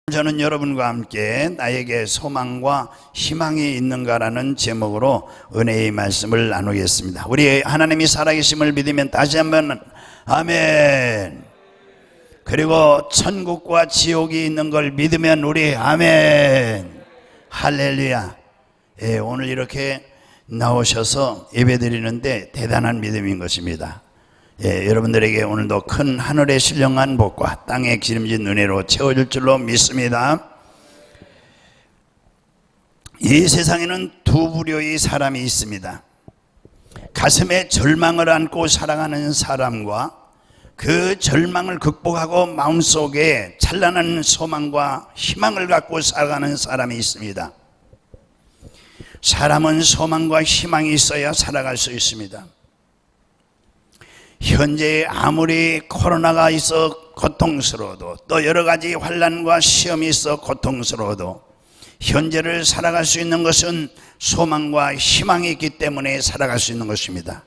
저는 여러분과 함께 나에게 소망과 희망이 있는가라는 제목으로 은혜의 말씀을 나누겠습니다. 우리 하나님이 살아계심을 믿으면 다시 한번 아멘. 그리고 천국과 지옥이 있는 걸 믿으면 우리 아멘. 할렐루야. 예, 오늘 이렇게 나오셔서 예배드리는데 대단한 믿음인 것입니다. 예, 여러분들에게 오늘도 큰 하늘의 신령한 복과 땅의 기름진 은혜로 채워질 줄로 믿습니다. 이 세상에는 두 부류의 사람이 있습니다. 가슴에 절망을 안고 살아가는 사람과 그 절망을 극복하고 마음속에 찬란한 소망과 희망을 갖고 살아가는 사람이 있습니다. 사람은 소망과 희망이 있어야 살아갈 수 있습니다. 현재 아무리 코로나가 있어 고통스러워도 또 여러 가지 환난과 시험이 있어 고통스러워도 현재를 살아갈 수 있는 것은 소망과 희망이 있기 때문에 살아갈 수 있는 것입니다.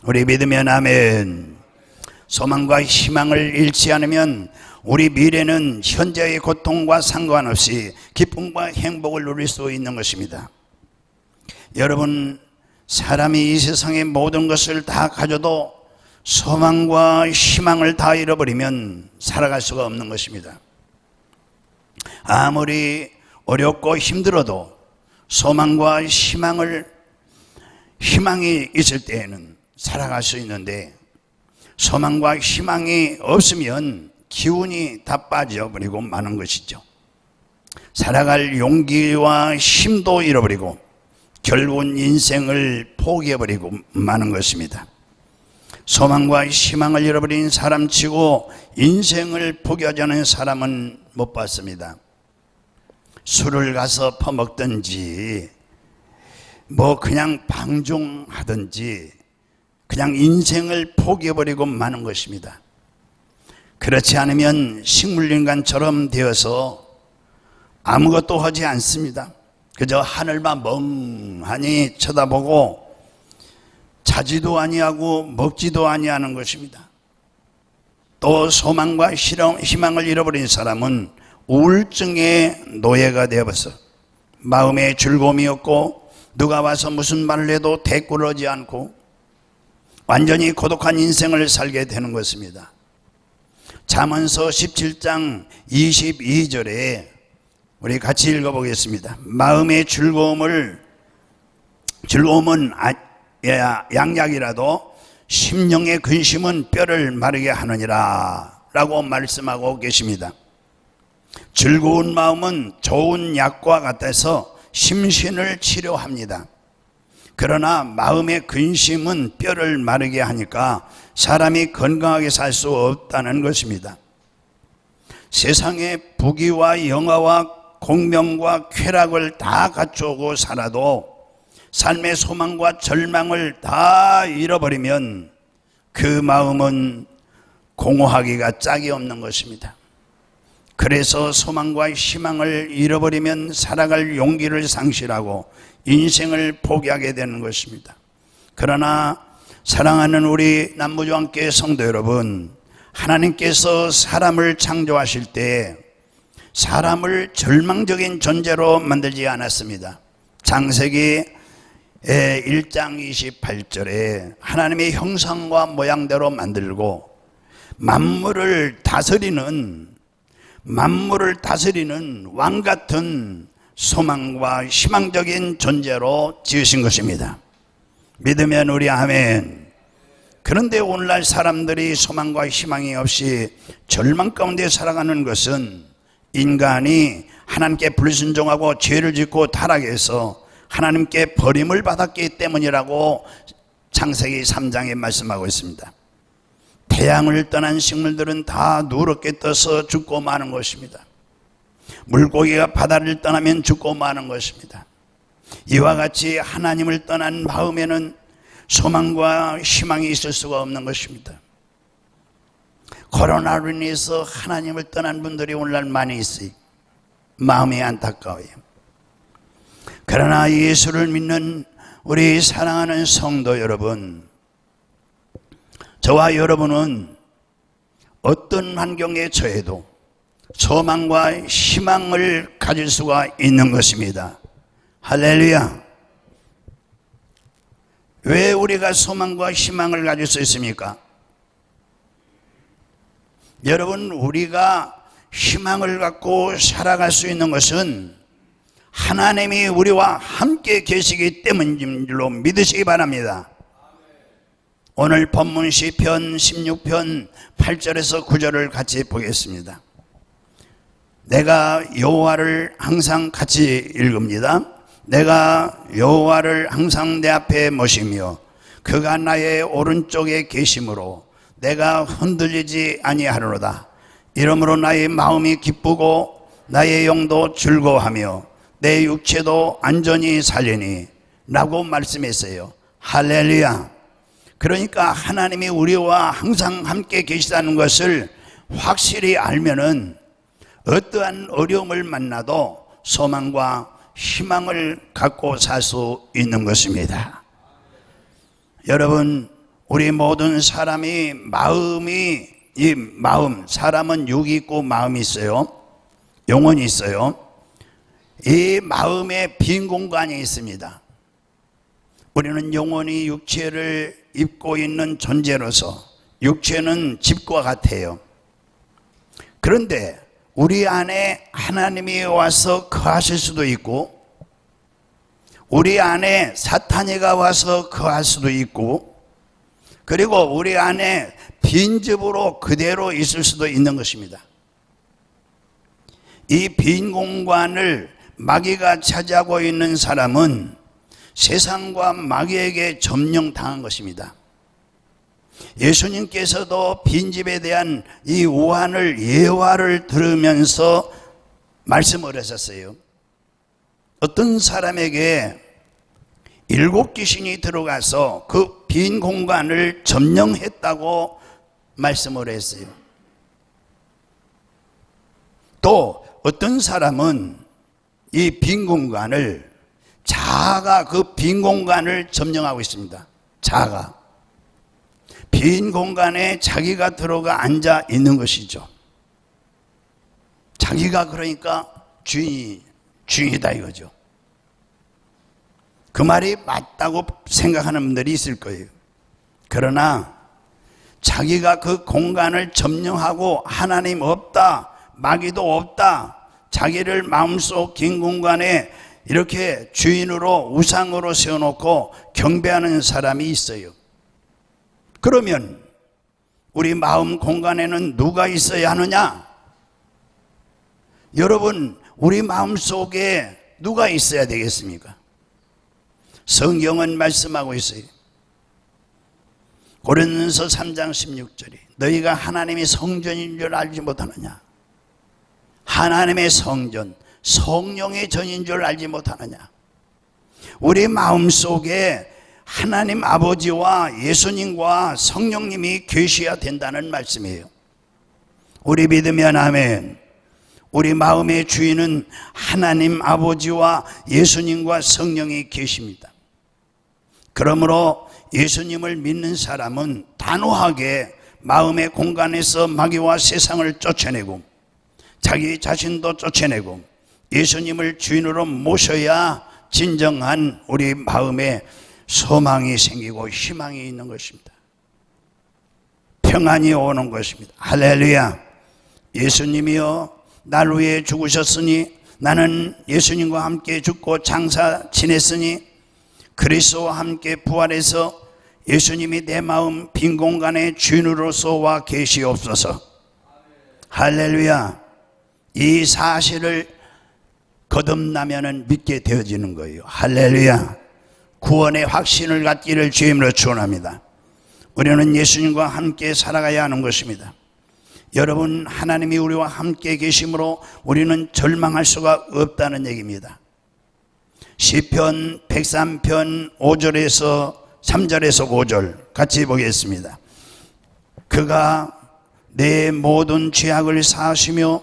우리 믿으면 아멘. 소망과 희망을 잃지 않으면 우리 미래는 현재의 고통과 상관없이 기쁨과 행복을 누릴 수 있는 것입니다. 여러분, 사람이 이 세상의 모든 것을 다 가져도 소망과 희망을 다 잃어버리면 살아갈 수가 없는 것입니다. 아무리 어렵고 힘들어도 소망과 희망이 있을 때에는 살아갈 수 있는데 소망과 희망이 없으면 기운이 다 빠져버리고 마는 것이죠. 살아갈 용기와 힘도 잃어버리고 결국은 인생을 포기해버리고 마는 것입니다. 소망과 희망을 잃어버린 사람치고 인생을 포기하자는 사람은 못 봤습니다. 술을 가서 퍼먹든지 그냥 방종하든지 그냥 인생을 포기해버리고 마는 것입니다. 그렇지 않으면 식물인간처럼 되어서 아무것도 하지 않습니다. 그저 하늘만 멍하니 쳐다보고 자지도 아니하고 먹지도 아니하는 것입니다. 또 소망과 희망을 잃어버린 사람은 우울증의 노예가 되어버려서 마음에 즐거움이 없고 누가 와서 무슨 말을 해도 대꾸를 하지 않고 완전히 고독한 인생을 살게 되는 것입니다. 잠언서 17장 22절에 우리 같이 읽어보겠습니다. 마음의 즐거움은 양약이라도 심령의 근심은 뼈를 마르게 하느니라 라고 말씀하고 계십니다. 즐거운 마음은 좋은 약과 같아서 심신을 치료합니다. 그러나 마음의 근심은 뼈를 마르게 하니까 사람이 건강하게 살 수 없다는 것입니다. 세상에 부귀와 영화와 공명과 쾌락을 다 갖추고 살아도 삶의 소망과 절망을 다 잃어버리면 그 마음은 공허하기가 짝이 없는 것입니다. 그래서 소망과 희망을 잃어버리면 살아갈 용기를 상실하고 인생을 포기하게 되는 것입니다. 그러나 사랑하는 우리 남부교회 성도 여러분, 하나님께서 사람을 창조하실 때 사람을 절망적인 존재로 만들지 않았습니다. 창세기 1장 28절에 하나님의 형상과 모양대로 만들고 만물을 다스리는 왕 같은 소망과 희망적인 존재로 지으신 것입니다. 믿으면 우리 아멘. 그런데 오늘날 사람들이 소망과 희망이 없이 절망 가운데 살아가는 것은 인간이 하나님께 불순종하고 죄를 짓고 타락해서 하나님께 버림을 받았기 때문이라고 창세기 3장에 말씀하고 있습니다. 태양을 떠난 식물들은 다 누렇게 떠서 죽고 마는 것입니다. 물고기가 바다를 떠나면 죽고 마는 것입니다. 이와 같이 하나님을 떠난 마음에는 소망과 희망이 있을 수가 없는 것입니다. 코로나로 인해서 하나님을 떠난 분들이 오늘날 많이 있어요. 마음이 안타까워요. 그러나 예수를 믿는 우리 사랑하는 성도 여러분, 저와 여러분은 어떤 환경에 처해도 소망과 희망을 가질 수가 있는 것입니다. 할렐루야. 왜 우리가 소망과 희망을 가질 수 있습니까? 여러분, 우리가 희망을 갖고 살아갈 수 있는 것은 하나님이 우리와 함께 계시기 때문인 줄로 믿으시기 바랍니다. 오늘 본문 시편 16편 8절에서 9절을 같이 보겠습니다. 내가 여호와를 항상 같이 읽습니다. 내가 여호와를 항상 내 앞에 모시며 그가 나의 오른쪽에 계심으로 내가 흔들리지 아니하리로다. 이러므로 나의 마음이 기쁘고 나의 영도 즐거워하며 내 육체도 안전히 살리니 라고 말씀했어요. 할렐루야. 그러니까 하나님이 우리와 항상 함께 계시다는 것을 확실히 알면은 어떠한 어려움을 만나도 소망과 희망을 갖고 살 수 있는 것입니다. 여러분, 우리 모든 사람이 사람은 육이 있고 마음이 있어요. 영혼이 있어요. 이 마음에 빈 공간이 있습니다. 우리는 영혼이 육체를 입고 있는 존재로서 육체는 집과 같아요. 그런데 우리 안에 하나님이 와서 거하실 수도 있고 우리 안에 사탄이가 와서 거할 수도 있고 그리고 우리 안에 빈집으로 그대로 있을 수도 있는 것입니다. 이 빈 공간을 마귀가 차지하고 있는 사람은 세상과 마귀에게 점령당한 것입니다. 예수님께서도 빈집에 대한 이 우환을 예화를 들으면서 말씀을 하셨어요. 어떤 사람에게 7 귀신이 들어가서 그 빈 공간을 점령했다고 말씀을 했어요. 또 어떤 사람은 이 빈 공간을 자아가 그 빈 공간을 점령하고 있습니다. 자아가 빈 공간에 자기가 들어가 앉아 있는 것이죠. 자기가 그러니까 주인이다 이거죠. 그 말이 맞다고 생각하는 분들이 있을 거예요. 그러나 자기가 그 공간을 점령하고 하나님 없다, 마귀도 없다, 자기를 마음속 긴 공간에 이렇게 주인으로 우상으로 세워놓고 경배하는 사람이 있어요. 그러면 우리 마음 공간에는 누가 있어야 하느냐? 여러분, 우리 마음속에 누가 있어야 되겠습니까? 성경은 말씀하고 있어요. 고린도서 3장 16절에 너희가 하나님의 성전인 줄 알지 못하느냐? 하나님의 성전, 성령의 전인 줄 알지 못하느냐? 우리 마음속에 하나님 아버지와 예수님과 성령님이 계셔야 된다는 말씀이에요. 우리 믿으면 아멘. 우리 마음의 주인은 하나님 아버지와 예수님과 성령이 계십니다. 그러므로 예수님을 믿는 사람은 단호하게 마음의 공간에서 마귀와 세상을 쫓아내고 자기 자신도 쫓아내고 예수님을 주인으로 모셔야 진정한 우리 마음에 소망이 생기고 희망이 있는 것입니다. 평안이 오는 것입니다. 할렐루야. 예수님이여 날 위해 죽으셨으니 나는 예수님과 함께 죽고 장사 지냈으니 그리스도와 함께 부활해서 예수님이 내 마음 빈 공간의 주인으로서 와 계시옵소서. 할렐루야. 이 사실을 거듭나면은 믿게 되어지는 거예요. 할렐루야. 구원의 확신을 갖기를 주임으로 축원합니다. 우리는 예수님과 함께 살아가야 하는 것입니다. 여러분, 하나님이 우리와 함께 계심으로 우리는 절망할 수가 없다는 얘기입니다. 시편 103편 5절에서 3절에서 5절 같이 보겠습니다. 그가 내 모든 죄악을 사하시며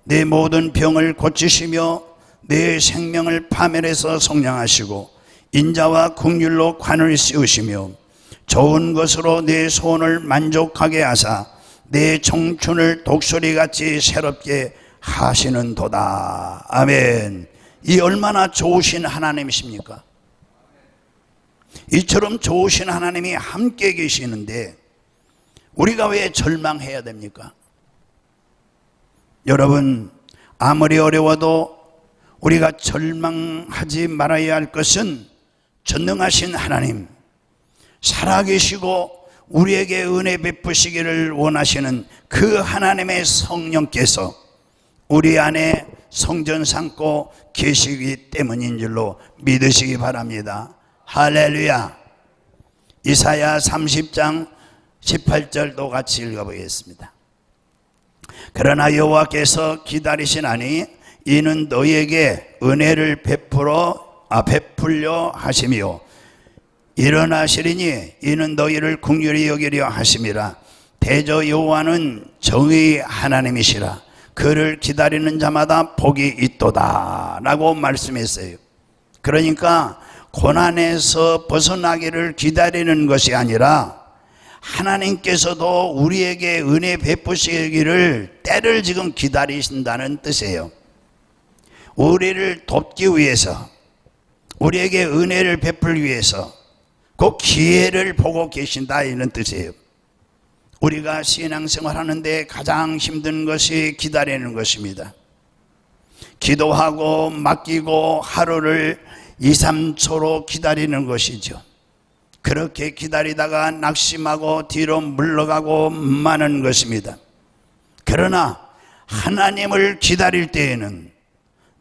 내 모든 병을 고치시며 내 생명을 파멸해서 속량하시고 인자와 긍휼로 관을 씌우시며 좋은 것으로 내 소원을 만족하게 하사 내 청춘을 독수리같이 새롭게 하시는도다. 아멘. 이 얼마나 좋으신 하나님이십니까? 이처럼 좋으신 하나님이 함께 계시는데 우리가 왜 절망해야 됩니까? 여러분, 아무리 어려워도 우리가 절망하지 말아야 할 것은 전능하신 하나님, 살아계시고 우리에게 은혜 베푸시기를 원하시는 그 하나님의 성령께서 우리 안에 성전 삼고 계시기 때문인 줄로 믿으시기 바랍니다. 할렐루야. 이사야 30장 18절도 같이 읽어보겠습니다. 그러나 여호와께서 기다리시나니 이는 너희에게 은혜를 베풀려 하심이요 일어나시리니 이는 너희를 긍휼히 여기려 하심이라. 대저 여호와는 정의 하나님이시라. 그를 기다리는 자마다 복이 있도다 라고 말씀했어요. 그러니까 고난에서 벗어나기를 기다리는 것이 아니라 하나님께서도 우리에게 은혜 베푸시기를 때를 지금 기다리신다는 뜻이에요. 우리를 돕기 위해서, 우리에게 은혜를 베풀기 위해서 그 기회를 보고 계신다 이런 뜻이에요. 우리가 신앙생활 하는데 가장 힘든 것이 기다리는 것입니다. 기도하고 맡기고 하루를 2, 3초로 기다리는 것이죠. 그렇게 기다리다가 낙심하고 뒤로 물러가고 마는 것입니다. 그러나 하나님을 기다릴 때에는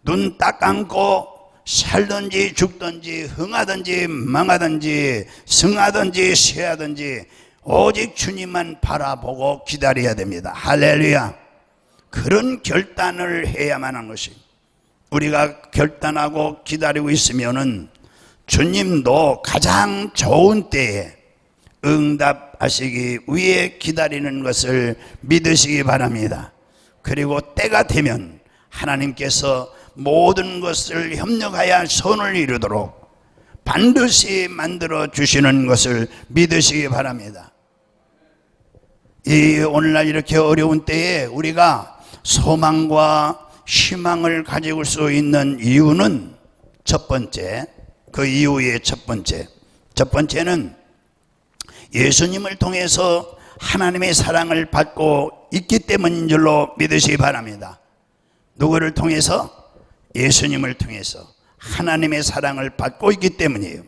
눈 딱 감고 살든지 죽든지 흥하든지 망하든지 승하든지 쇠하든지 오직 주님만 바라보고 기다려야 됩니다. 할렐루야. 그런 결단을 해야만 하는 것이, 우리가 결단하고 기다리고 있으면은 주님도 가장 좋은 때에 응답하시기 위해 기다리는 것을 믿으시기 바랍니다. 그리고 때가 되면 하나님께서 모든 것을 협력하여 선을 이루도록 반드시 만들어 주시는 것을 믿으시기 바랍니다. 이 오늘날 이렇게 어려운 때에 우리가 소망과 희망을 가질 수 있는 이유는 첫 번째, 그 이후의 첫 번째는 예수님을 통해서 하나님의 사랑을 받고 있기 때문인 줄로 믿으시기 바랍니다. 누구를 통해서? 예수님을 통해서 하나님의 사랑을 받고 있기 때문이에요.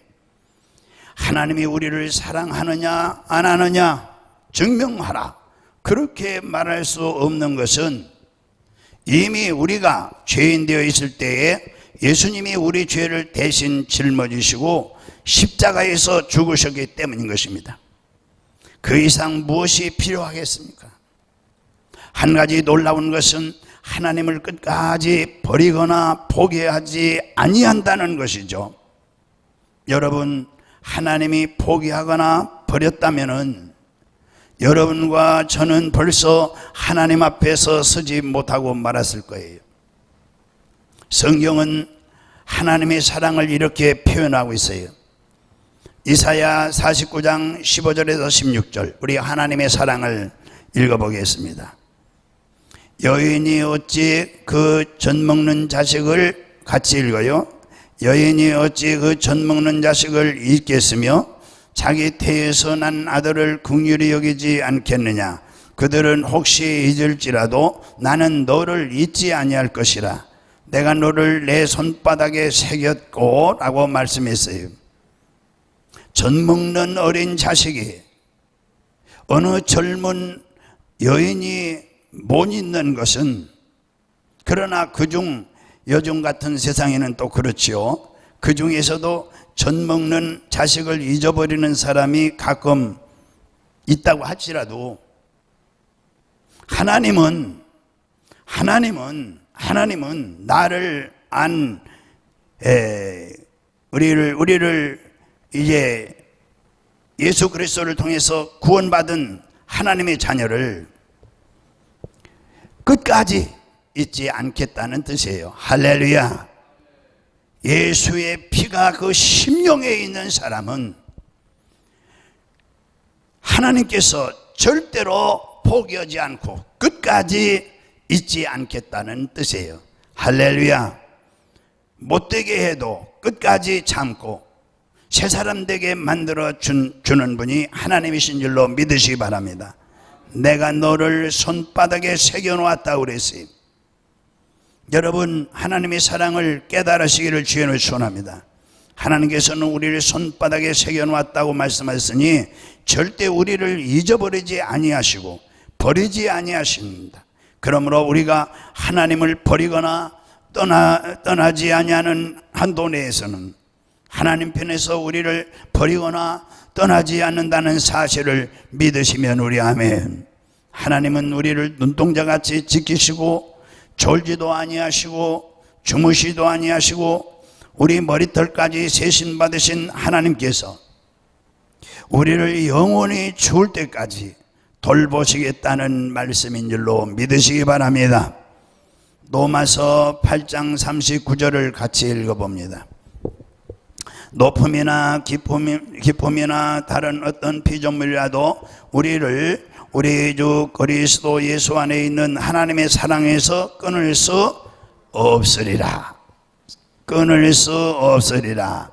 하나님이 우리를 사랑하느냐 안 하느냐 증명하라, 그렇게 말할 수 없는 것은 이미 우리가 죄인 되어 있을 때에 예수님이 우리 죄를 대신 짊어지시고 십자가에서 죽으셨기 때문인 것입니다. 그 이상 무엇이 필요하겠습니까? 한 가지 놀라운 것은 하나님을 끝까지 버리거나 포기하지 아니한다는 것이죠. 여러분, 하나님이 포기하거나 버렸다면은 여러분과 저는 벌써 하나님 앞에서 서지 못하고 말았을 거예요. 성경은 하나님의 사랑을 이렇게 표현하고 있어요. 이사야 49장 15절에서 16절, 우리 하나님의 사랑을 읽어보겠습니다. 여인이 어찌 그 젖먹는 자식을, 같이 읽어요. 여인이 어찌 그 젖먹는 자식을 잊겠으며 자기 태에서 난 아들을 긍휼히 여기지 않겠느냐. 그들은 혹시 잊을지라도 나는 너를 잊지 아니할 것이라. 내가 너를 내 손바닥에 새겼고 라고 말씀했어요. 젖먹는 어린 자식이 어느 젊은 여인이 못 잊는 것은, 그러나 그중 요즘 같은 세상에는 또 그렇지요. 그 중에서도 젖먹는 자식을 잊어버리는 사람이 가끔 있다고 할지라도 하나님은 나를 안 우리를 이제 예수 그리스도를 통해서 구원받은 하나님의 자녀를 끝까지 잊지 않겠다는 뜻이에요. 할렐루야. 예수의 피가 그 심령에 있는 사람은 하나님께서 절대로 포기하지 않고 끝까지 잊지 않겠다는 뜻이에요. 할렐루야. 못되게 해도 끝까지 참고 새 사람 되게 만들어 주는 분이 하나님이신 줄로 믿으시기 바랍니다. 내가 너를 손바닥에 새겨놓았다고 그랬어요. 여러분, 하나님의 사랑을 깨달으시기를 주님을 축원합니다. 하나님께서는 우리를 손바닥에 새겨놓았다고 말씀하셨으니 절대 우리를 잊어버리지 아니하시고 버리지 아니하십니다. 그러므로 우리가 하나님을 버리거나 떠나지 아니하는 한도 내에서는 하나님 편에서 우리를 버리거나 떠나지 않는다는 사실을 믿으시면 우리 아멘. 하나님은 우리를 눈동자같이 지키시고 졸지도 아니하시고 주무시도 아니하시고 우리 머리털까지 세신 받으신 하나님께서 우리를 영원히 죽을 때까지 돌보시겠다는 말씀인 줄로 믿으시기 바랍니다. 로마서 8장 39절을 같이 읽어봅니다. 높음이나 기쁨이나 다른 어떤 피조물이라도 우리를 우리 주 그리스도 예수 안에 있는 하나님의 사랑에서 끊을 수 없으리라. 끊을 수 없으리라.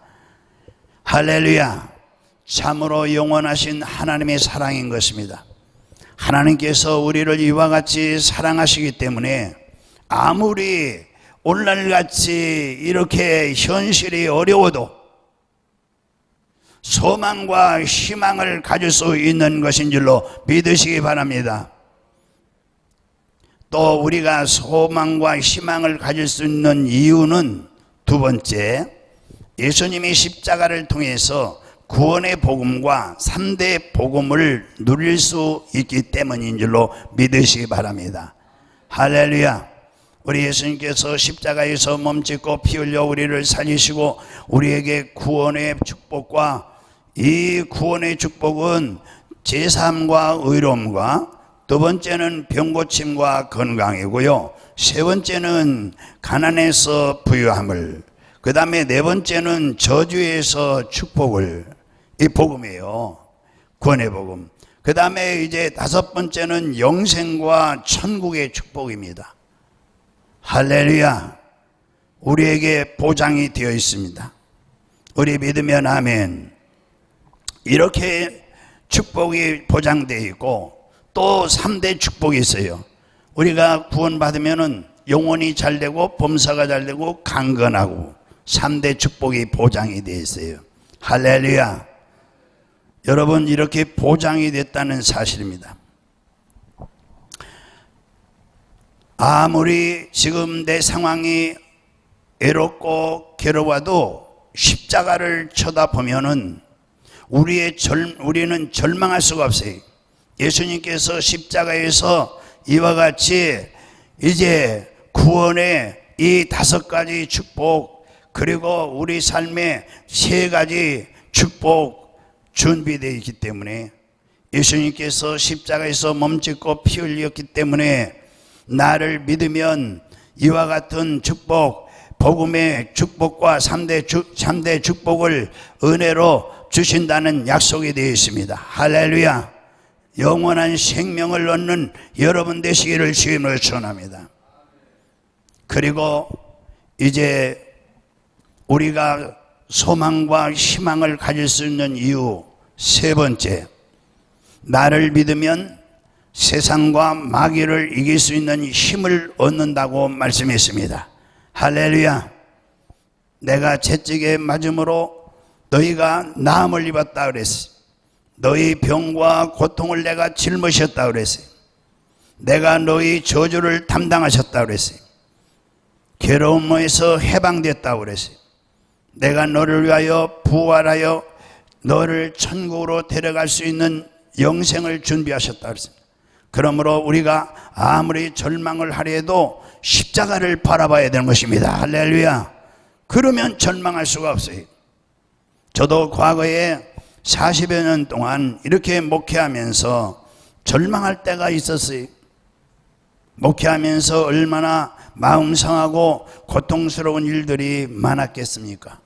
할렐루야. 참으로 영원하신 하나님의 사랑인 것입니다. 하나님께서 우리를 이와 같이 사랑하시기 때문에 아무리 오늘날같이 이렇게 현실이 어려워도 소망과 희망을 가질 수 있는 것인 줄로 믿으시기 바랍니다. 또 우리가 소망과 희망을 가질 수 있는 이유는 두 번째, 예수님이 십자가를 통해서 구원의 복음과 3대 복음을 누릴 수 있기 때문인 줄로 믿으시기 바랍니다. 할렐루야. 우리 예수님께서 십자가에서 몸짓고 피 흘려 우리를 살리시고 우리에게 구원의 축복과 이 구원의 축복은 제사함과 의로움과 두 번째는 병고침과 건강이고요. 세 번째는 가난에서 부유함을, 그 다음에 네 번째는 저주에서 축복을, 이 복음이에요. 구원의 복음. 그 다음에 이제 다섯 번째는 영생과 천국의 축복입니다. 할렐루야. 우리에게 보장이 되어 있습니다. 우리 믿으면 아멘. 이렇게 축복이 보장되어 있고 또 3대 축복이 있어요. 우리가 구원받으면 영혼이 잘 되고 범사가 잘 되고 강건하고 3대 축복이 보장이 되어 있어요. 할렐루야. 여러분, 이렇게 보장이 됐다는 사실입니다. 아무리 지금 내 상황이 애롭고 괴로워도 십자가를 쳐다보면은 우리는 절망할 수가 없어요. 예수님께서 십자가에서 이와 같이 이제 구원의 이 5가지 축복, 그리고 우리 삶의 3가지 축복 준비되어 있기 때문에, 예수님께서 십자가에서 몸짓고 피 흘렸기 때문에 나를 믿으면 이와 같은 축복, 복음의 축복과 3대 축복을 은혜로 주신다는 약속이 되어 있습니다. 할렐루야. 영원한 생명을 얻는 여러분 되시기를 주님으로 축원합니다. 그리고 이제 우리가 소망과 희망을 가질 수 있는 이유 세 번째, 나를 믿으면 세상과 마귀를 이길 수 있는 힘을 얻는다고 말씀했습니다. 할렐루야. 내가 채찍에 맞음으로 너희가 나음을 입었다 그랬어요. 너희 병과 고통을 내가 짊으셨다 그랬어요. 내가 너희 저주를 담당하셨다 그랬어요. 괴로움에서 해방됐다 그랬어요. 내가 너를 위하여 부활하여 너를 천국으로 데려갈 수 있는 영생을 준비하셨다 그랬습니다. 그러므로 우리가 아무리 절망을 하려도 십자가를 바라봐야 되는 것입니다. 할렐루야. 그러면 절망할 수가 없어요. 저도 과거에 40여 년 동안 이렇게 목회하면서 절망할 때가 있었어요. 목회하면서 얼마나 마음 상하고 고통스러운 일들이 많았겠습니까?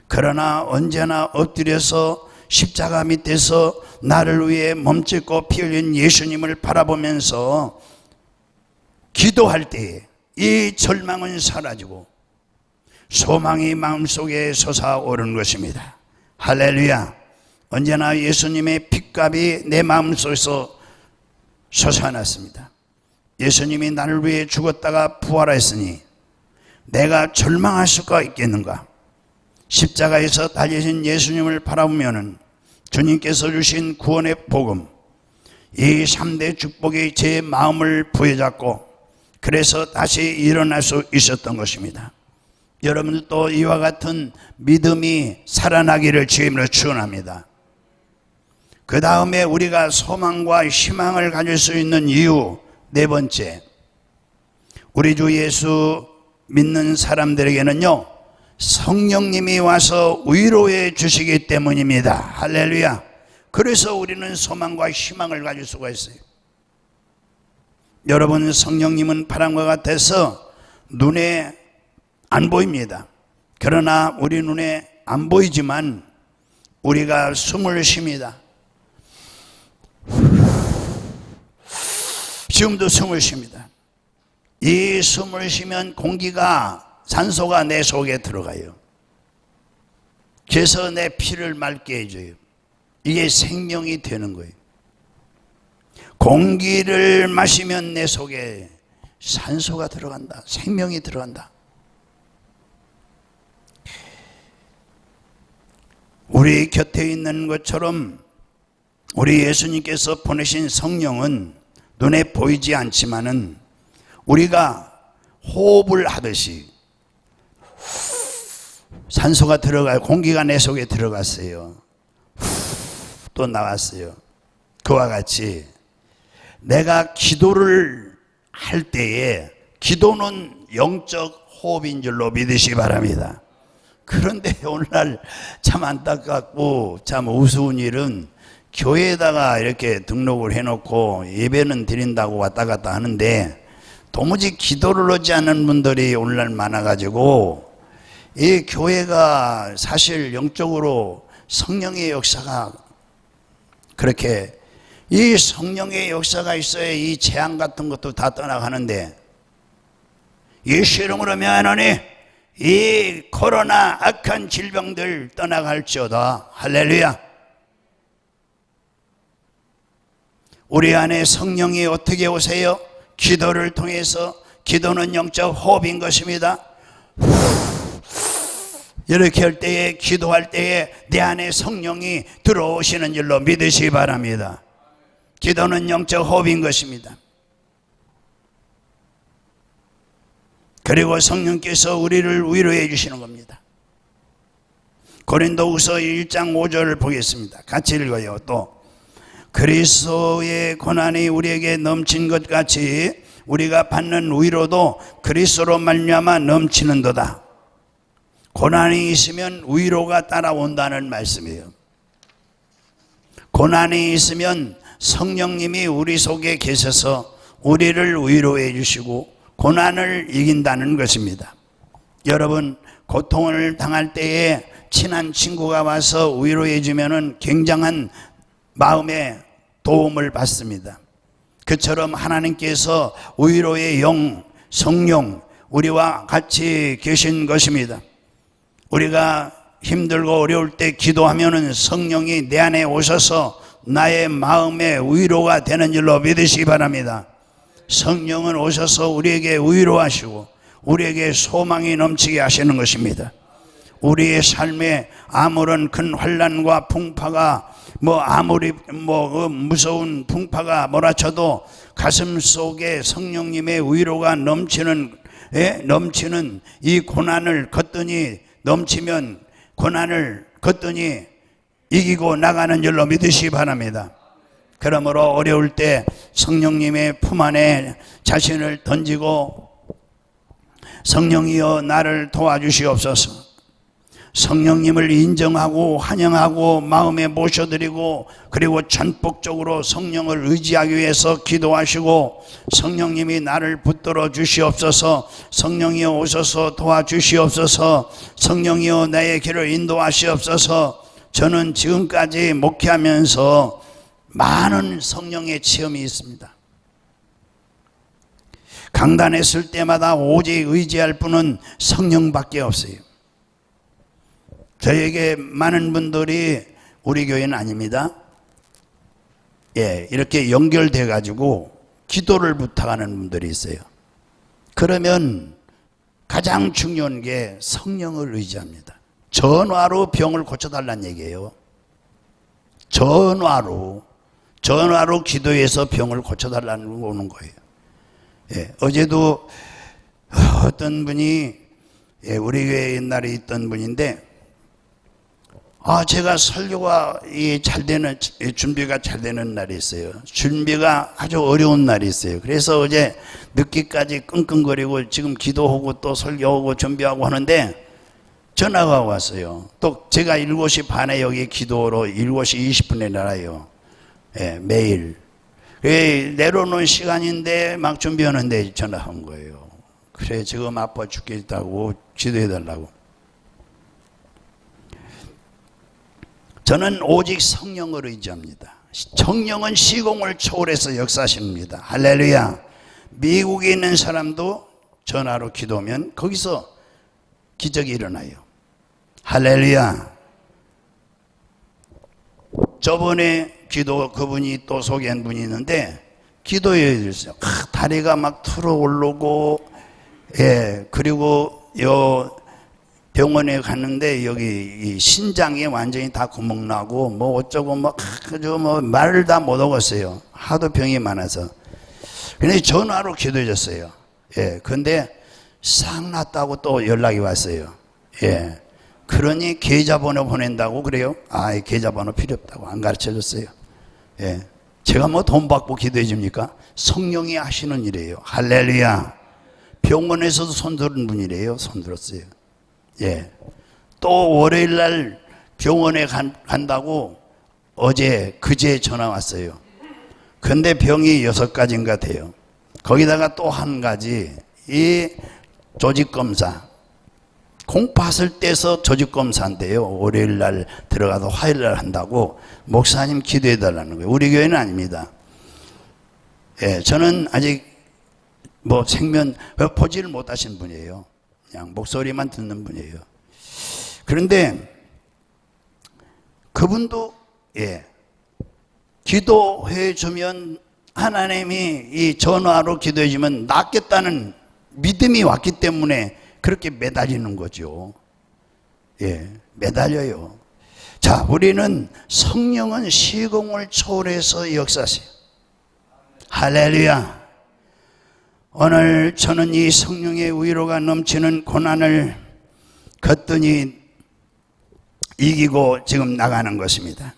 그러나 언제나 엎드려서 십자가 밑에서 나를 위해 몸짓고 피 흘린 예수님을 바라보면서 기도할 때에 이 절망은 사라지고 소망이 마음속에 솟아오르는 것입니다. 할렐루야. 언제나 예수님의 핏값이 내 마음속에서 솟아났습니다. 예수님이 나를 위해 죽었다가 부활했으니 내가 절망할 수가 있겠는가? 십자가에서 달리신 예수님을 바라보면 주님께서 주신 구원의 복음, 이 3대 축복이 제 마음을 부여잡고 그래서 다시 일어날 수 있었던 것입니다. 여러분들도 이와 같은 믿음이 살아나기를 주님으로 축원합니다. 그 다음에 우리가 소망과 희망을 가질 수 있는 이유 네 번째, 우리 주 예수 믿는 사람들에게는요 성령님이 와서 위로해 주시기 때문입니다. 할렐루야. 그래서 우리는 소망과 희망을 가질 수가 있어요. 여러분, 성령님은 바람과 같아서 눈에 안 보입니다. 그러나 우리 눈에 안 보이지만 우리가 숨을 쉽니다. 지금도 숨을 쉽니다. 이 숨을 쉬면 공기가, 산소가 내 속에 들어가요. 그래서 내 피를 맑게 해줘요. 이게 생명이 되는 거예요. 공기를 마시면 내 속에 산소가 들어간다. 생명이 들어간다. 우리 곁에 있는 것처럼 우리 예수님께서 보내신 성령은 눈에 보이지 않지만은 우리가 호흡을 하듯이 산소가 들어가요. 공기가 내 속에 들어갔어요. 또 나왔어요. 그와 같이 내가 기도를 할 때에 기도는 영적 호흡인 줄로 믿으시기 바랍니다. 그런데 오늘날 참 안타깝고 참 우스운 일은 교회에다가 이렇게 등록을 해놓고 예배는 드린다고 왔다 갔다 하는데 도무지 기도를 하지 않는 분들이 오늘날 많아가지고 이 교회가 사실 영적으로 성령의 역사가 그렇게 이 성령의 역사가 있어야 이 재앙 같은 것도 다 떠나가는데 예수 이름으로 명하노니 이 코로나 악한 질병들 떠나갈지어다. 할렐루야. 우리 안에 성령이 어떻게 오세요? 기도를 통해서. 기도는 영적 호흡인 것입니다. 이렇게 할 때에, 기도할 때에 내 안에 성령이 들어오시는 줄로 믿으시기 바랍니다. 기도는 영적 호흡인 것입니다. 그리고 성령께서 우리를 위로해 주시는 겁니다. 고린도후서 1장 5절을 보겠습니다. 같이 읽어요. 또 그리스도의 고난이 우리에게 넘친 것 같이 우리가 받는 위로도 그리스도로 말미암아 넘치는도다. 고난이 있으면 위로가 따라온다는 말씀이에요. 고난이 있으면 성령님이 우리 속에 계셔서 우리를 위로해 주시고 고난을 이긴다는 것입니다. 여러분, 고통을 당할 때에 친한 친구가 와서 위로해 주면은 굉장한 마음의 도움을 받습니다. 그처럼 하나님께서 위로의 영, 성령, 우리와 같이 계신 것입니다. 우리가 힘들고 어려울 때 기도하면은 성령이 내 안에 오셔서 나의 마음의 위로가 되는 줄로 믿으시기 바랍니다. 성령은 오셔서 우리에게 위로하시고 우리에게 소망이 넘치게 하시는 것입니다. 우리의 삶에 아무런 큰 환난과 풍파가 아무리 무서운 풍파가 몰아쳐도 가슴 속에 성령님의 위로가 넘치는 이 고난을 걷더니 넘치면 고난을 걷더니 이기고 나가는 줄로 믿으시기 바랍니다. 그러므로 어려울 때 성령님의 품 안에 자신을 던지고 성령이여 나를 도와주시옵소서. 성령님을 인정하고 환영하고 마음에 모셔드리고 그리고 전폭적으로 성령을 의지하기 위해서 기도하시고 성령님이 나를 붙들어 주시옵소서. 성령이여 오셔서 도와주시옵소서. 성령이여 나의 길을 인도하시옵소서. 저는 지금까지 목회하면서 많은 성령의 체험이 있습니다. 강단에 설 때마다 오직 의지할 분은 성령밖에 없어요. 저에게 많은 분들이 우리 교회는 아닙니다. 이렇게 연결돼 가지고 기도를 부탁하는 분들이 있어요. 그러면 가장 중요한 게 성령을 의지합니다. 전화로 병을 고쳐달라는 얘기예요. 전화로 기도해서 병을 고쳐달라는 거 오는 거예요. 어제도 어떤 분이 우리 교회에 옛날에 있던 분인데, 제가 설교가 잘 되는, 준비가 잘 되는 날이 있어요. 준비가 아주 어려운 날이 있어요. 그래서 어제 늦게까지 끙끙거리고 지금 기도하고 또 설교하고 준비하고 하는데 전화가 왔어요. 또 제가 7시 반에 여기 기도로 7시 20분에 나가요. 매일. 내려오는 시간인데 막 준비하는데 전화 온 거예요. 그래, 지금 아파 죽겠다고 기도해달라고. 저는 오직 성령을 의지합니다. 성령은 시공을 초월해서 역사하십니다. 할렐루야. 미국에 있는 사람도 전화로 기도하면 거기서 기적이 일어나요. 할렐루야. 저번에 그분이 또 소개한 분이 있는데 기도해 주셨어요. 다리가 막 틀어 오르고, 그리고 병원에 갔는데 여기 신장이 완전히 다 구멍 나고 뭐 어쩌고 말을 다 못 하겠어요. 하도 병이 많아서. 근데 전화로 기도해 줬어요. 근데 싹 났다고 또 연락이 왔어요. 그러니 계좌번호 보낸다고 그래요. 계좌번호 필요 없다고 안 가르쳐 줬어요. 제가 뭐 돈 받고 기도해 줍니까? 성령이 하시는 일이에요. 할렐루야. 병원에서도 손들은 분이래요. 손들었어요. 또 월요일 날 병원에 간다고 그제 전화 왔어요. 근데 병이 6가지인가 돼요. 거기다가 또 한 가지, 이 조직검사. 공팟을 떼서 조직검사인데요. 월요일 날 들어가서 화요일 날 한다고 목사님 기도해 달라는 거예요. 우리 교회는 아닙니다. 저는 아직 생면 보지를 못하신 분이에요. 그냥 목소리만 듣는 분이에요. 그런데 그분도 기도해 주면 하나님이 이 전화로 기도해 주면 낫겠다는 믿음이 왔기 때문에 그렇게 매달리는 거죠. 매달려요. 자, 우리는 성령은 시공을 초월해서 역사하세요. 할렐루야. 오늘 저는 이 성령의 위로가 넘치는 고난을 거뜬히 이기고 지금 나가는 것입니다.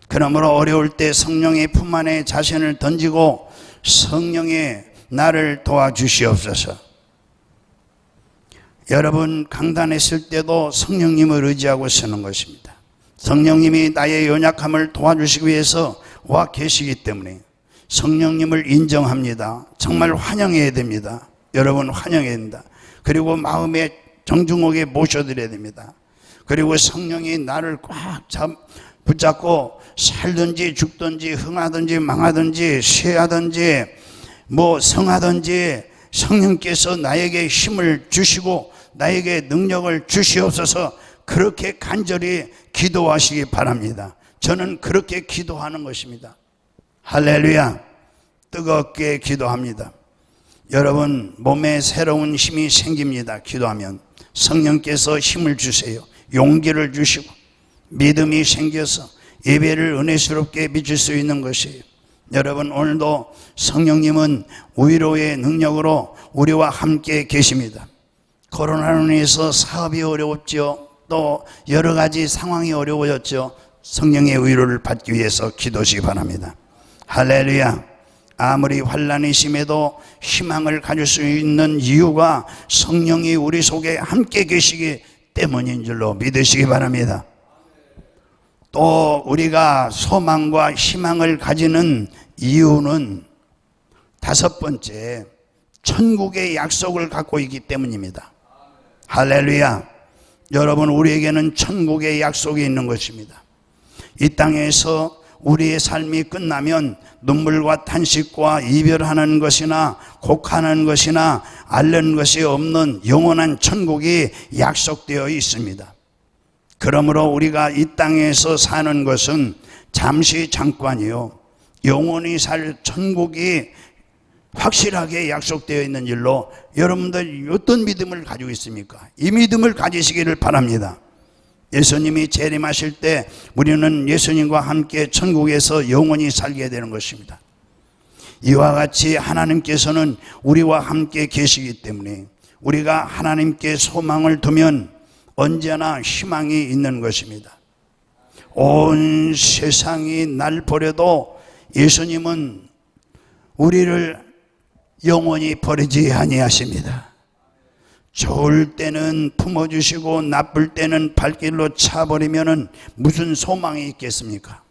그러므로 어려울 때 성령의 품 안에 자신을 던지고 성령의 나를 도와주시옵소서. 여러분 강단에 쓸 때도 성령님을 의지하고 쓰는 것입니다. 성령님이 나의 연약함을 도와주시기 위해서 와 계시기 때문에 성령님을 인정합니다. 정말 환영해야 됩니다. 여러분 환영해야 된다. 그리고 마음에 정중하게 모셔드려야 됩니다. 그리고 성령이 나를 꽉 붙잡고 살든지 죽든지 흥하든지 망하든지 쇠하든지 성하든지 성령께서 나에게 힘을 주시고 나에게 능력을 주시옵소서. 그렇게 간절히 기도하시기 바랍니다. 저는 그렇게 기도하는 것입니다. 할렐루야. 뜨겁게 기도합니다. 여러분 몸에 새로운 힘이 생깁니다. 기도하면 성령께서 힘을 주세요. 용기를 주시고 믿음이 생겨서 예배를 은혜스럽게 비칠 수 있는 것이에요. 여러분 오늘도 성령님은 위로의 능력으로 우리와 함께 계십니다. 코로나로 인해서 사업이 어려웠죠. 또 여러 가지 상황이 어려워졌죠. 성령의 위로를 받기 위해서 기도하시기 바랍니다. 할렐루야. 아무리 환난이 심해도 희망을 가질 수 있는 이유가 성령이 우리 속에 함께 계시기 때문인 줄로 믿으시기 바랍니다. 또 우리가 소망과 희망을 가지는 이유는 5번째, 천국의 약속을 갖고 있기 때문입니다. 할렐루야. 여러분 우리에게는 천국의 약속이 있는 것입니다. 이 땅에서 우리의 삶이 끝나면 눈물과 탄식과 이별하는 것이나 곡하는 것이나 앓는 것이 없는 영원한 천국이 약속되어 있습니다. 그러므로 우리가 이 땅에서 사는 것은 잠시 잠깐이요, 영원히 살 천국이 확실하게 약속되어 있는 일로 여러분들 어떤 믿음을 가지고 있습니까? 이 믿음을 가지시기를 바랍니다. 예수님이 재림하실 때 우리는 예수님과 함께 천국에서 영원히 살게 되는 것입니다. 이와 같이 하나님께서는 우리와 함께 계시기 때문에 우리가 하나님께 소망을 두면 언제나 희망이 있는 것입니다. 온 세상이 날 버려도 예수님은 우리를 영원히 버리지 아니하십니다. 좋을 때는 품어주시고 나쁠 때는 발길로 차버리면 무슨 소망이 있겠습니까?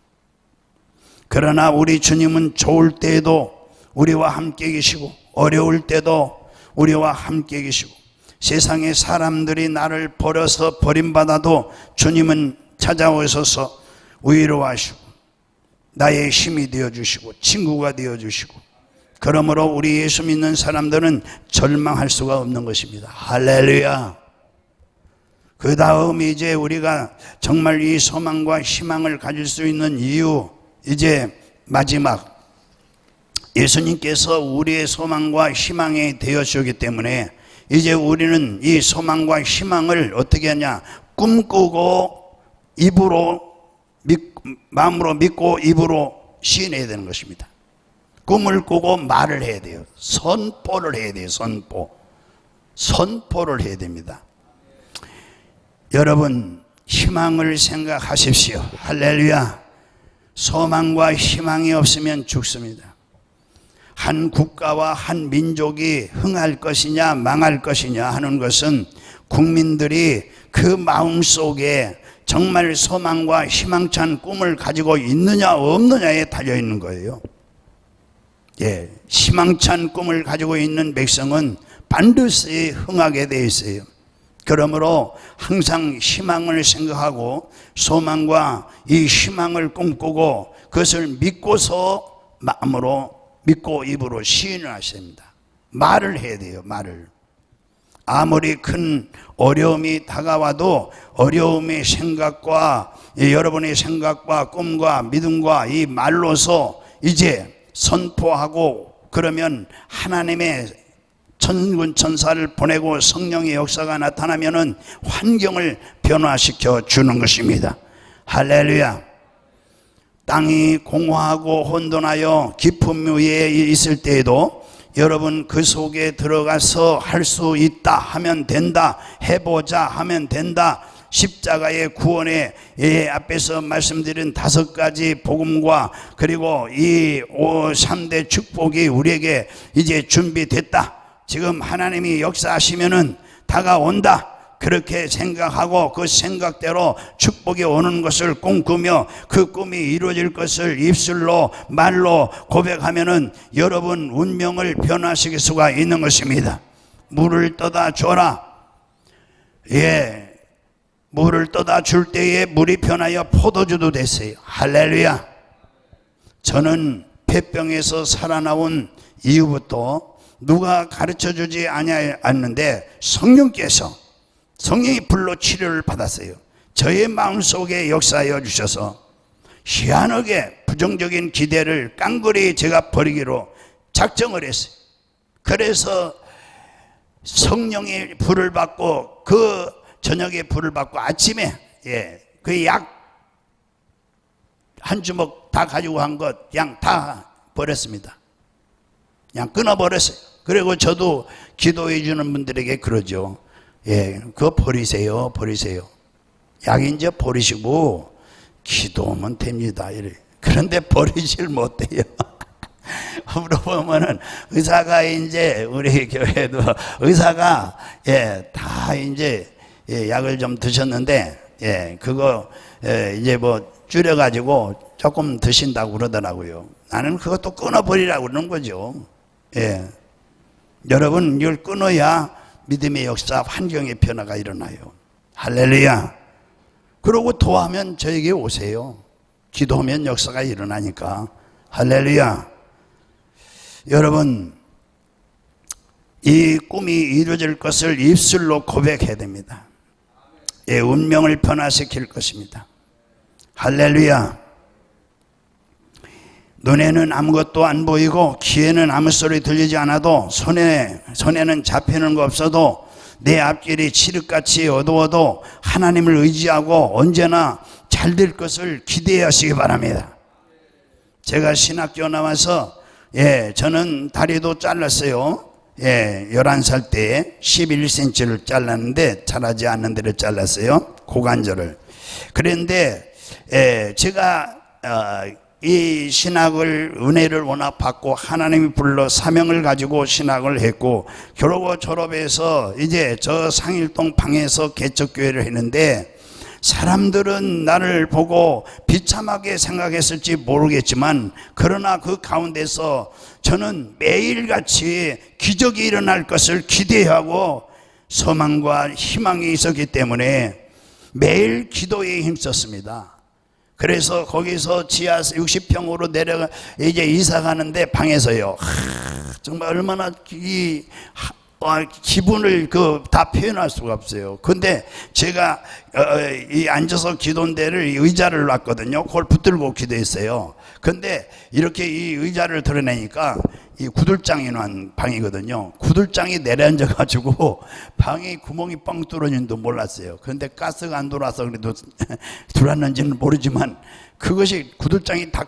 그러나 우리 주님은 좋을 때에도 우리와 함께 계시고 어려울 때도 우리와 함께 계시고 세상의 사람들이 나를 버려서 버림받아도 주님은 찾아오셔서 위로하시고 나의 힘이 되어주시고 친구가 되어주시고, 그러므로 우리 예수 믿는 사람들은 절망할 수가 없는 것입니다. 할렐루야. 그 다음 이제 우리가 정말 이 소망과 희망을 가질 수 있는 이유, 이제 마지막, 예수님께서 우리의 소망과 희망이 되어주기 때문에 이제 우리는 이 소망과 희망을 어떻게 하냐, 꿈꾸고 마음으로 믿고 입으로 시인해야 되는 것입니다. 꿈을 꾸고 말을 해야 돼요. 선포를 해야 돼요. 선포를 해야 됩니다. 여러분, 희망을 생각하십시오. 할렐루야. 소망과 희망이 없으면 죽습니다. 한 국가와 한 민족이 흥할 것이냐 망할 것이냐 하는 것은 국민들이 그 마음속에 정말 소망과 희망찬 꿈을 가지고 있느냐 없느냐에 달려있는 거예요. 희망찬 꿈을 가지고 있는 백성은 반드시 흥하게 되어 있어요. 그러므로 항상 희망을 생각하고 소망과 이 희망을 꿈꾸고 그것을 믿고서 마음으로 믿고 입으로 시인을 하셔야 합니다. 말을 해야 돼요. 말을. 아무리 큰 어려움이 다가와도 어려움의 생각과 여러분의 생각과 꿈과 믿음과 이 말로서 이제 선포하고, 그러면 하나님의 천군 천사를 보내고 성령의 역사가 나타나면은 환경을 변화시켜 주는 것입니다. 할렐루야. 땅이 공허하고 혼돈하여 깊음 위에 있을 때에도 여러분 그 속에 들어가서 할 수 있다 하면 된다, 해보자 하면 된다. 십자가의 구원의 앞에서 말씀드린 5가지 복음과 그리고 이 3대 축복이 우리에게 이제 준비됐다. 지금 하나님이 역사하시면은 다가온다. 그렇게 생각하고 그 생각대로 축복이 오는 것을 꿈꾸며 그 꿈이 이루어질 것을 입술로 말로 고백하면은 여러분 운명을 변화시킬 수가 있는 것입니다. 물을 떠다 줘라. 물을 떠다 줄 때에 물이 변하여 포도주도 됐어요. 할렐루야. 저는 폐병에서 살아나온 이후부터 누가 가르쳐주지 않는데 성령이 불로 치료를 받았어요. 저의 마음속에 역사하여 주셔서 희한하게 부정적인 기대를 깡그리 제가 버리기로 작정을 했어요. 그래서 성령의 불을 받고 그 저녁에 불을 받고 아침에 그 약 한 주먹 다 가지고 한 것 그냥 다 버렸습니다. 그냥 끊어버렸어요. 그리고 저도 기도해 주는 분들에게 그러죠. 그거 버리세요. 약 이제 버리시고 기도하면 됩니다. 그런데 버리질 못해요. 물어보면은 의사가 이제 우리 교회도 의사가 다 이제 약을 좀 드셨는데 그거 이제 뭐 줄여가지고 조금 드신다고 그러더라고요. 나는 그것도 끊어버리라고 그러는 거죠. 여러분 이걸 끊어야 믿음의 역사, 환경의 변화가 일어나요. 할렐루야. 그러고 도하면 저에게 오세요. 기도하면 역사가 일어나니까. 할렐루야. 여러분, 이 꿈이 이루어질 것을 입술로 고백해야 됩니다. 예, 운명을 변화시킬 것입니다. 할렐루야. 눈에는 아무것도 안 보이고 귀에는 아무 소리 들리지 않아도 손에는 잡히는 거 없어도 내 앞길이 칠흑같이 어두워도 하나님을 의지하고 언제나 잘 될 것을 기대하시기 바랍니다. 제가 신학교 나와서 저는 다리도 잘랐어요. 11살 때 11cm를 잘랐는데 자라지 않는 데를 잘랐어요. 고관절을. 그런데 제가 이 신학을 은혜를 워낙 받고 하나님이 불러 사명을 가지고 신학을 했고 겨우 졸업해서 이제 저 상일동 방에서 개척교회를 했는데 사람들은 나를 보고 비참하게 생각했을지 모르겠지만 그러나 그 가운데서 저는 매일같이 기적이 일어날 것을 기대하고 소망과 희망이 있었기 때문에 매일 기도에 힘썼습니다. 그래서 거기서 지하 60평으로 내려가 이제 이사 가는데 방에서요. 정말 얼마나 기분을 다 표현할 수가 없어요. 근데 제가 이 앉아서 기도한 데를 의자를 놨거든요. 그걸 붙들고 기도했어요. 근데 이렇게 이 의자를 드러내니까 이 구들장이 난 방이거든요. 구들장이 내려앉아 가지고 방에 구멍이 뻥 뚫어진 줄 몰랐어요. 그런데 가스가 안 돌아서 그래도 들어왔는지는 모르지만 그것이 구들장이 다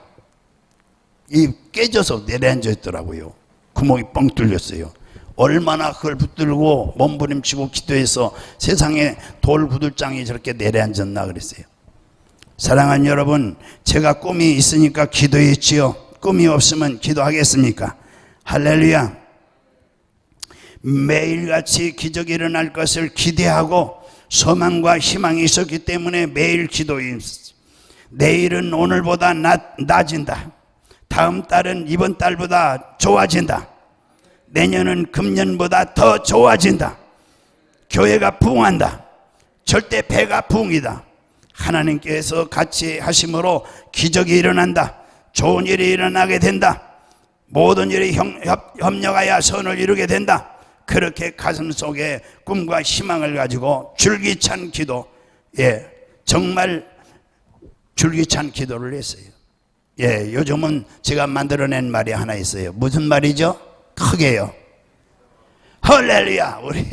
깨져서 내려앉아 있더라고요. 구멍이 뻥 뚫렸어요. 얼마나 그걸 붙들고 몸부림치고 기도해서 세상에 돌 구들장이 저렇게 내려앉았나 그랬어요. 사랑하는 여러분, 제가 꿈이 있으니까 기도했지요. 꿈이 없으면 기도하겠습니까? 할렐루야. 매일같이 기적이 일어날 것을 기대하고 소망과 희망이 있었기 때문에 매일 기도했어요. 내일은 오늘보다 나아진다. 다음 달은 이번 달보다 좋아진다. 내년은 금년보다 더 좋아진다. 교회가 부흥한다. 절대 배가 부흥이다. 하나님께서 같이 하심으로 기적이 일어난다. 좋은 일이 일어나게 된다. 모든 일이 협력하여 선을 이루게 된다. 그렇게 가슴 속에 꿈과 희망을 가지고 줄기찬 기도, 정말 줄기찬 기도를 했어요. 요즘은 제가 만들어낸 말이 하나 있어요. 무슨 말이죠? 크게요. 할렐루야. 우리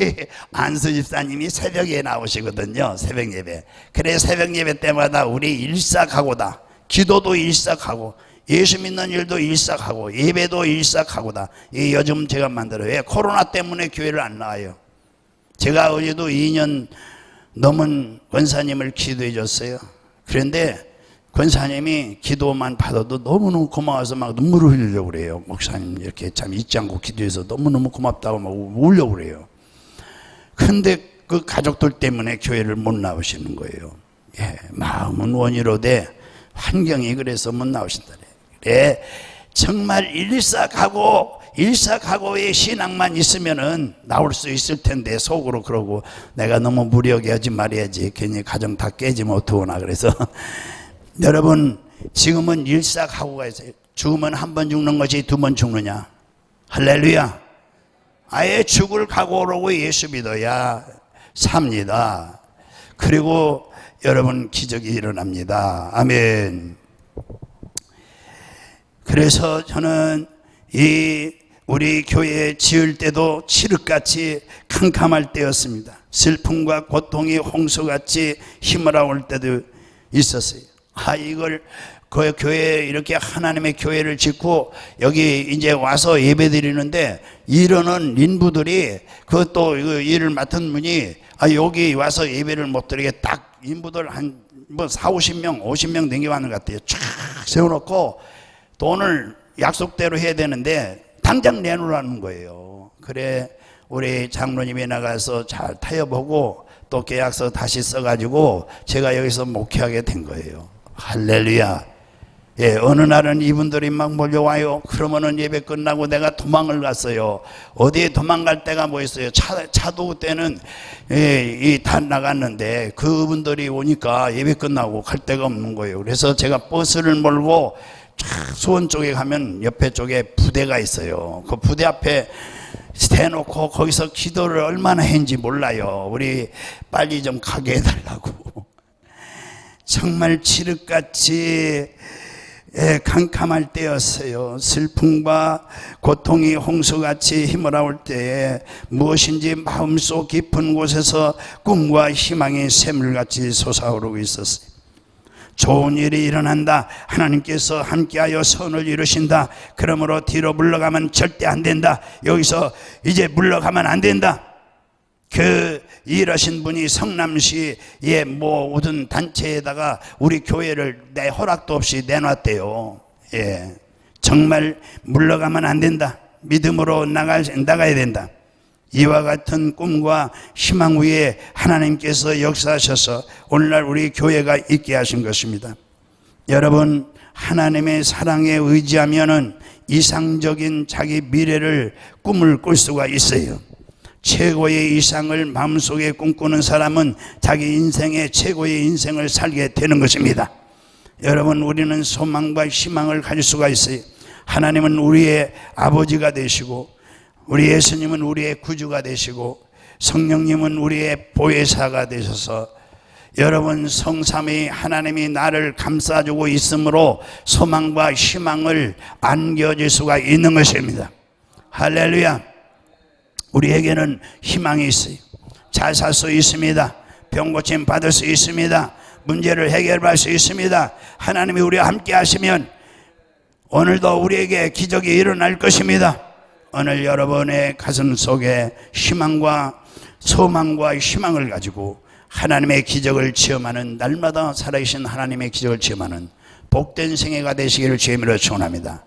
안수 집사님이 새벽에 나오시거든요. 새벽 예배. 그래 새벽 예배 때마다 우리 일삭하고다. 기도도 일삭하고 예수 믿는 일도 일삭하고 예배도 일삭하고다. 이 요즘 제가 만들어요. 왜? 코로나 때문에 교회를 안 나와요. 제가 어제도 2년 넘은 권사님을 기도해 줬어요. 그런데 권사님이 기도만 받아도 너무너무 고마워서 막 눈물을 흘리려고 그래요. 목사님 이렇게 참 잊지 않고 기도해서 너무너무 고맙다고 막 울려고 그래요. 그런데 그 가족들 때문에 교회를 못 나오시는 거예요. 마음은 원이로되 환경이 그래서 못 나오신다. 그래 정말 일삭하고의 신앙만 있으면은 나올 수 있을 텐데 속으로 그러고 내가 너무 무리하게 하지 말아야지 괜히 가정 다 깨지면 어떡하나. 그래서 여러분 지금은 일삭하고가 있어요. 죽으면 한 번 죽는 것이 두 번 죽느냐. 할렐루야. 아예 죽을 각오로 예수 믿어야 삽니다. 그리고 여러분 기적이 일어납니다. 아멘. 그래서 저는 우리 교회 지을 때도 칠흑같이 캄캄할 때였습니다. 슬픔과 고통이 홍수같이 휘몰아올 때도 있었어요. 이걸 그 교회 이렇게 하나님의 교회를 짓고 여기 이제 와서 예배 드리는데 이러는 인부들이 그것도 일을 맡은 분이 여기 와서 예배를 못 드리게 딱 인부들 한 40-50명 50명 댕겨왔는 것 같아요. 쫙 세워놓고 돈을 약속대로 해야 되는데 당장 내놓으라는 거예요. 그래 우리 장로님이 나가서 잘 타협하고 또 계약서 다시 써가지고 제가 여기서 목회하게 된 거예요. 할렐루야. 예, 어느 날은 이분들이 막 몰려와요. 그러면은 예배 끝나고 내가 도망을 갔어요. 어디에 도망갈 데가 뭐 있어요? 차도 때는 다 나갔는데 그분들이 오니까 예배 끝나고 갈 데가 없는 거예요. 그래서 제가 버스를 몰고 쫙 수원 쪽에 가면 옆에 쪽에 부대가 있어요. 그 부대 앞에 대놓고 거기서 기도를 얼마나 했는지 몰라요. 우리 빨리 좀 가게 해달라고. 정말 칠흑같이 캄캄할 때였어요. 슬픔과 고통이 홍수같이 휘몰아올 때에 무엇인지 마음속 깊은 곳에서 꿈과 희망이 샘물같이 솟아오르고 있었어요. 좋은 일이 일어난다. 하나님께서 함께하여 선을 이루신다. 그러므로 뒤로 물러가면 절대 안 된다. 여기서 이제 물러가면 안 된다. 그 일하신 분이 성남시의 모든 단체에다가 우리 교회를 내 허락도 없이 내놨대요. 예, 정말 물러가면 안 된다. 믿음으로 나가야 된다. 이와 같은 꿈과 희망 위에 하나님께서 역사하셔서 오늘날 우리 교회가 있게 하신 것입니다. 여러분, 하나님의 사랑에 의지하면은 이상적인 자기 미래를 꿈을 꿀 수가 있어요. 최고의 이상을 마음속에 꿈꾸는 사람은 자기 인생의 최고의 인생을 살게 되는 것입니다. 여러분, 우리는 소망과 희망을 가질 수가 있어요. 하나님은 우리의 아버지가 되시고, 우리 예수님은 우리의 구주가 되시고, 성령님은 우리의 보혜사가 되셔서 여러분, 성삼위 하나님이 나를 감싸주고 있으므로 소망과 희망을 안겨줄 수가 있는 것입니다. 할렐루야. 우리에게는 희망이 있어요. 잘 살 수 있습니다. 병고침 받을 수 있습니다. 문제를 해결할 수 있습니다. 하나님이 우리와 함께 하시면 오늘도 우리에게 기적이 일어날 것입니다. 오늘 여러분의 가슴 속에 희망과 소망과 희망을 가지고 하나님의 기적을 체험하는, 날마다 살아계신 하나님의 기적을 체험하는 복된 생애가 되시기를 주의 이름으로 축원합니다.